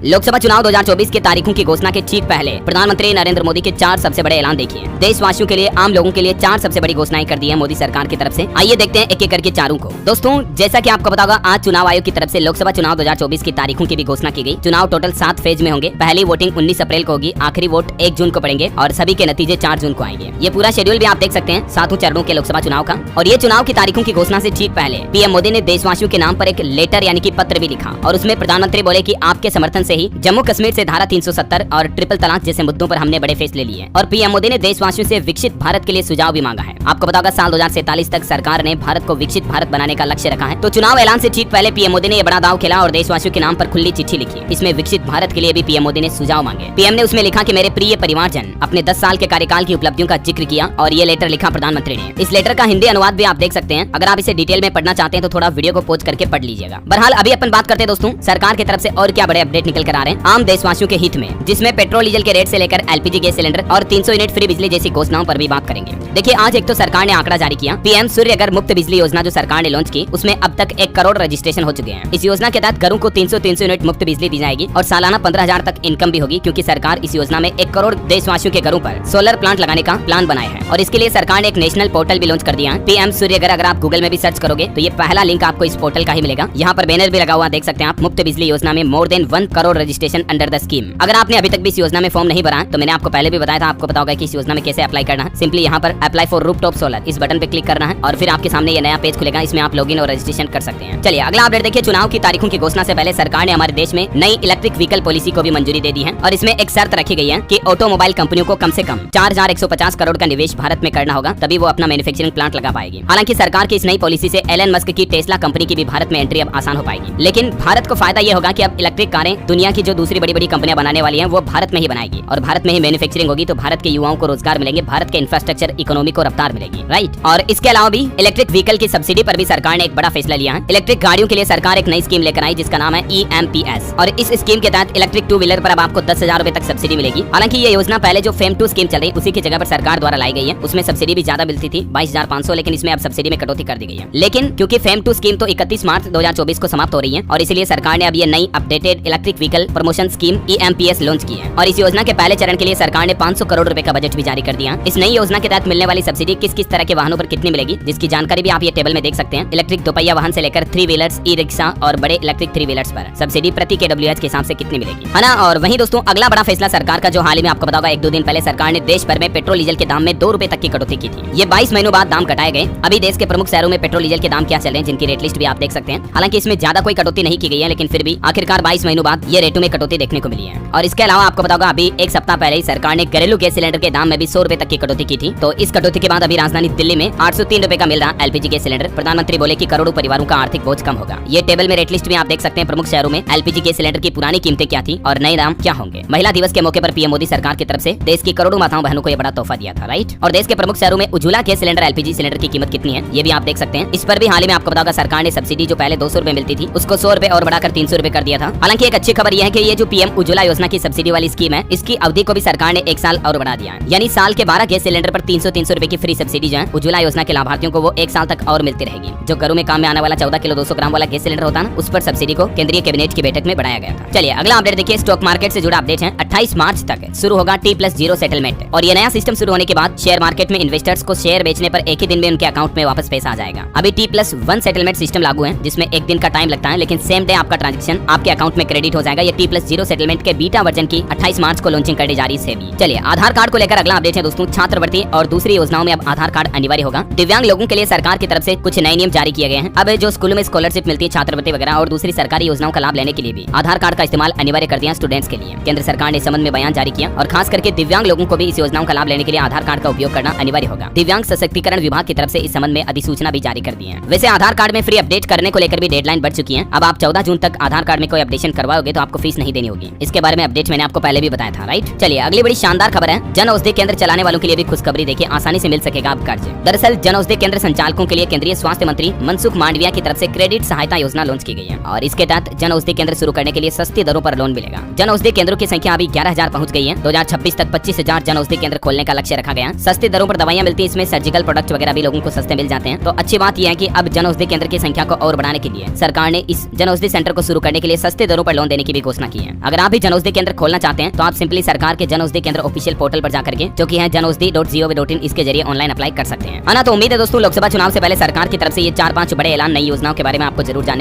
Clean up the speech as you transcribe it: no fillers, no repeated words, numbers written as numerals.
लोकसभा चुनाव 2024 की तारीखों की घोषणा के ठीक पहले प्रधानमंत्री नरेंद्र मोदी के 4 सबसे बड़े ऐलान देखिए। देशवासियों के लिए, आम लोगों के लिए 4 सबसे बड़ी घोषणाएं कर दी है मोदी सरकार की तरफ से। आइए देखते हैं एक एक करके चारों को। दोस्तों, जैसा कि आपको पता होगा, आज चुनाव आयोग की तरफ से लोकसभा चुनाव 2024 की तारीखों की भी घोषणा की गई। चुनाव टोटल 7 फेज में होंगे। पहली वोटिंग 19 अप्रैल को होगी, आखिरी वोट 1 जून को पड़ेंगे और सभी के नतीजे 4 जून को आएंगे। ये पूरा शेड्यूल भी आप देख सकते हैं 7 चरणों के लोकसभा चुनाव का। और ये चुनाव की तारीखों की घोषणा से ठीक पहले पीएम मोदी ने देशवासियों के नाम पर एक लेटर यानी कि पत्र भी लिखा और उसमें प्रधानमंत्री बोले कि आपके समर्थन से ही जम्मू कश्मीर से धारा 370 और ट्रिपल तलाक जैसे मुद्दों पर हमने बड़े फैसले लिए। और पीएम मोदी ने देशवासियों से विकसित भारत के लिए सुझाव भी मांगा है। आपको पता होगा, साल 2047 तक सरकार ने भारत को विकसित भारत बनाने का लक्ष्य रखा है। तो चुनाव ऐलान से ठीक पहले पीएम मोदी ने ये बड़ा दाव खेला और देशवासियों के नाम पर खुली चिट्ठी लिखी। इसमें विकसित भारत के लिए भी पीएम मोदी ने सुझाव मांगे। पीएम ने उसमें लिखा कि मेरे प्रिय परिवारजन, अपने 10 साल के कार्यकाल की उपलब्धियों का जिक्र किया और ये लेटर लिखा प्रधानमंत्री ने। इस लेटर का हिंदी अनुवाद भी आप देख सकते हैं। अगर आप इसे डिटेल में पढ़ना चाहते हैं तो थोड़ा वीडियो को पॉज करके पढ़ लीजिएगा। बहरहाल अभी अपन बात करते हैं दोस्तों सरकार की तरफ से और क्या बड़े अपडेट निकल कर आ रहे हैं आम देशवासियों के हित में, जिसमें पेट्रोल डीजल के रेट से लेकर एलपीजी गैस सिलेंडर और 300 यूनिट फ्री बिजली जैसी घोषणाओं पर भी बात करेंगे। देखिए, आज एक तो सरकार ने आंकड़ा जारी किया। पीएम सूर्यघर मुफ्त बिजली योजना जो सरकार ने लॉन्च की, उसमें अब तक 1 करोड़ रजिस्ट्रेशन हो चुके हैं। इस योजना के तहत घरों को 300 यूनिट मुफ्त बिजली दी जाएगी और सालाना 15,000 तक इनकम भी होगी, क्योंकि सरकार इस योजना में 1 करोड़ देशवासियों के घरों पर सोलर प्लांट लगाने का प्लान बनाया है। और इसके लिए सरकार ने एक नेशनल पोर्टल भी लॉन्च कर दिया है, पीएम सूर्यघर। अगर आप गूगल में भी सर्च करोगे तो ये पहला लिंक आपको इस पोर्टल का ही मिलेगा। यहाँ पर बैनर भी लगा हुआ देख सकते हैं आप, मुफ्त बिजली योजना में more than 1 crore registration under the scheme. अगर आपने अभी तक भी इस योजना में फॉर्म नहीं भरा तो मैंने आपको पहले भी बताया था, आपको पता होगा कि इस योजना में कैसे अप्लाई करना है। सिंपली यहाँ पर अप्लाई फॉर रूफटॉप सोलर इस बटन पे क्लिक करना है और फिर आपके सामने ये नया पेज खुलेगा। इसमें आप लॉगिन और रजिस्ट्रेशन कर सकते हैं। चलिए अगला अपडेट देखिए। चुनाव की तारीखों की घोषणा से पहले सरकार ने हमारे देश में नई इलेक्ट्रिक व्हीकल पॉलिसी को भी मंजूरी दे दी है और इसमें एक शर्त रखी गई है कि ऑटोमोबाइल कंपनियों को कम से कम 4,150 करोड़ का निवेश भारत में करना होगा, तभी वो अपना मैन्युफैक्चरिंग प्लांट लगा पाएगी। हालांकि सरकार की इस नई पॉलिसी से एलन मस्क की टेस्ला कंपनी की भी भारत में एंट्री अब आसान हो पाएगी। लेकिन भारत को फायदा ये होगा कि अब इलेक्ट्रिक कारें दुनिया की जो दूसरी बड़ी बड़ी कंपनियां बनाने वाली हैं वो भारत में ही बनाएगी और भारत में ही मैन्युफैक्चरिंग होगी। तो भारत के युवाओं को रोजगार मिलेंगे, भारत के इंफ्रास्ट्रक्चर इकोनॉमी को रफ्तार मिलेगी, राइट। और इसके अलावा भी इलेक्ट्रिक व्हीकल की सब्सिडी पर भी सरकार ने एक बड़ा फैसला लिया है। इलेक्ट्रिक गाड़ियों के लिए सरकार एक नई स्कीम लेकर आई जिसका नाम है EMPS और इस स्कीम के तहत इलेक्ट्रिक 2 व्हीलर पर अब आपको 10,000 रुपए तक सब्सिडी मिलेगी। हालांकि ये योजना पहले जो FAME 2 स्कीम चल रही उसी की जगह पर सरकार द्वारा लाई गई है। उसमें सब्सिडी भी ज्यादा मिलती थी 22,500, लेकिन इसमें अब सब्सिडी में कटौती कर दी गई है। लेकिन क्योंकि FAME 2 स्कीम तो 31 मार्च 2024 को समाप्त हो रही है और इसीलिए सरकार ने अब ये नई updated electric vehicle promotion scheme EMPS launch की है। और इस योजना के पहले चरण के लिए सरकार ने 500 करोड़ रुपए का बजट भी जारी कर दिया। इस नई योजना के तहत मिलने वाली सब्सिडी किस किस तरह के वाहनों पर कितनी मिलेगी, जिसकी जानकारी भी आप ये टेबल में देख सकते हैं। इलेक्ट्रिक दोपहिया वाहन से लेकर 3 व्हीलर्स, ई रिक्शा और बड़े इलेक्ट्रिक 3 व्हीलर्स पर सब्सिडी प्रति kWh के हिसाब से कितनी मिलेगी, है ना। और वहीं दोस्तों अगला बड़ा फैसला सरकार का जो हाल ही में आपको पता होगा 1-2 दिन पहले सरकार ने देश भर में पेट्रोल डीजल के दाम में 2 रुपए तक की कटौती की थी। ये 22 महीनों बाद दाम घटाए गए। अभी देश के प्रमुख शहरों में पेट्रोल डीजल के दाम क्या चल रहे हैं, जिनकी रेट लिस्ट भी आप देख सकते हैं। हालांकि इसमें ज्यादा कोई कटौती नहीं की गई है, लेकिन फिर भी आखिरकार 22 महीनों बाद ये रेटों में कटौती देखने को मिली है। और इसके अलावा आपको पता होगा अभी 1 सप्ताह पहले ही सरकार ने घरेलू गैस सिलेंडर के दाम में भी 100 रुपए तक की कटौती की थी। तो इस कटौती के बाद अभी राजधानी दिल्ली में 803 रुपए का मिल रहा एलपीजी गैस सिलेंडर। प्रधानमंत्री बोले कि करोड़ों परिवारों का आर्थिक बोझ कम होगा। ये टेबल में रेट लिस्ट भी आप देख सकते हैं। प्रमुख शहरों में एलपीजी गैस सिलेंडर की पुरानी कीमतें क्या थी और नए दाम क्या होंगे। महिला दिवस के मौके पर पीएम मोदी सरकार की तरफ से देश की करोड़ों माताओं बहनों को यह बड़ा तोहफा दिया था, राइट। और देश के प्रमुख शहरों में Ujjwala gas cylinder LPG cylinder की कीमत कितनी है ये भी आप देख सकते हैं। इस पर भी हाल ही में आपको बताऊंगा सरकार ने सब्सिडी जो पहले 200 रुपए मिलती थी उसको 100 रुपए और बढ़ाकर 300 रुपए कर दिया था। हालांकि एक अच्छी खबर यह है कि ये जो पीएम उज्ज्वला योजना की सब्सिडी वाली स्कीम है, इसकी अवधि को भी सरकार ने 1 साल और बढ़ा दिया है। यानी साल के 12 गैस सिलेंडर पर 300 रुपए की फ्री सब्सिडी जो है उज्ज्वला योजना के लाभार्थियों को वो 1 साल तक और मिलती रहेगी। जो घरों में काम में आने वाला 14 किलो 200 ग्राम वाला गैस सिलेंडर होता है ना, उस पर सब्सिडी को केंद्रीय कैबिनेट की बैठक में बढ़ाया गया था। चलिए अगला अपडेट देखिए। स्टॉक मार्केट से जुड़ा अपडेट है। 28 मार्च तक शुरू होगा T+0 सेटलमेंट और ये नया सिस्टम शुरू होने के बाद शेयर मार्केट में इन्वेस्टर्स को शेयर बेचने पर एक ही दिन में उनके अकाउंट में वापस पैसा आ जाएगा। अभी T+1 सेटलमेंट सिस्टम लागू है, जिसमें 1 दिन का टाइम लगता है, लेकिन सेम डे आपका ट्रांजैक्शन आपके अकाउंट में क्रेडिट हो जाएगा। ये T+0 सेटलमेंट के बीटा वर्जन की 28 मार्च को लॉन्चिंग करने जा रही है। चलिए आधार कार्ड को लेकर अगला अपडेट है दोस्तों। छात्रवृत्ति और दूसरी योजनाओं में अब आधार कार्ड अनिवार्य होगा। दिव्यांग लोगों के लिए सरकार की तरफ से कुछ नए नियम जारी किए गए हैं। अब जो स्कूलों में स्कॉलरशिप मिलती है, छात्रवृत्ति वगैरह और दूसरी सरकारी योजनाओं का लाभ लेने के लिए भी आधार कार्ड का इस्तेमाल अनिवार्य कर दिया स्टूडेंट्स के लिए। केंद्र सरकार ने इस संबंध में बयान जारी किया और खास करके दिव्यांग लोगों को भी इस योजनाओं का लाभ लेने के लिए आधार कार्ड का उपयोग करना अनिवार्य होगा। दिव्यांग सशक्तिकरण विभाग की तरफ से इस संबंध में अधिसूचना भी जारी कर दी है। वैसे आधार कार्ड में फ्री अपडेट करने को लेकर भी डेडलाइन बढ़ चुकी है। अब आप 14 जून तक आधार कार्ड में कोई अपडेशन करवाओगे तो आपको फीस नहीं देनी होगी। इसके बारे में अपडेट मैंने आपको पहले भी बताया था, राइट। चलिए अगली बड़ी शानदार खबर है। जन औषधि केंद्र चलाने वालों के लिए भी खुशखबरी। देखिए आसानी से मिल सकेगा अब कर्ज। दरअसल जन औषधि केंद्र संचालकों के लिए केंद्रीय स्वास्थ्य मंत्री मनसुख मांडविया की तरफ से क्रेडिट सहायता योजना लॉन्च की गई है और इसके तहत जन औषधि केंद्र शुरू करने के लिए सस्ती दरों पर लोन मिलेगा। जन औषधि केंद्रों की संख्या अभी 11,000 पहुंच गई है। 2026 तक 25,000 जन औषधि केंद्र खोलने का लक्ष्य रखा गया। सस्ती दरों पर दवाइयां मिलती है। इसमें सर्जिकल प्रोडक्ट वगैरह भी लोगों को सस्ते मिल जाते हैं। तो अच्छी बात यह है कि अब जन औषधि केंद्र की संख्या को और बढ़ाने के लिए सरकार ने इस जन औषधि सेंटर को शुरू करने के लिए सस्ते दरों पर लोन देने की भी घोषणा की है। अगर आप भी जन औषधि केंद्र खोलना चाहते हैं तो आप सिंपली सरकार के जन औषधि केंद्र ऑफिशियल पोर्टल पर जाकर के, जो कि है janaushadhi.gov.in, इसके जरिए ऑनलाइन अप्लाई कर सकते हैं। तो उम्मीद है दोस्तों लोकसभा चुनाव से पहले सरकार की तरफ से ये 4-5 बड़े ऐलान नई योजनाओं के बारे में आपको जरूर जानने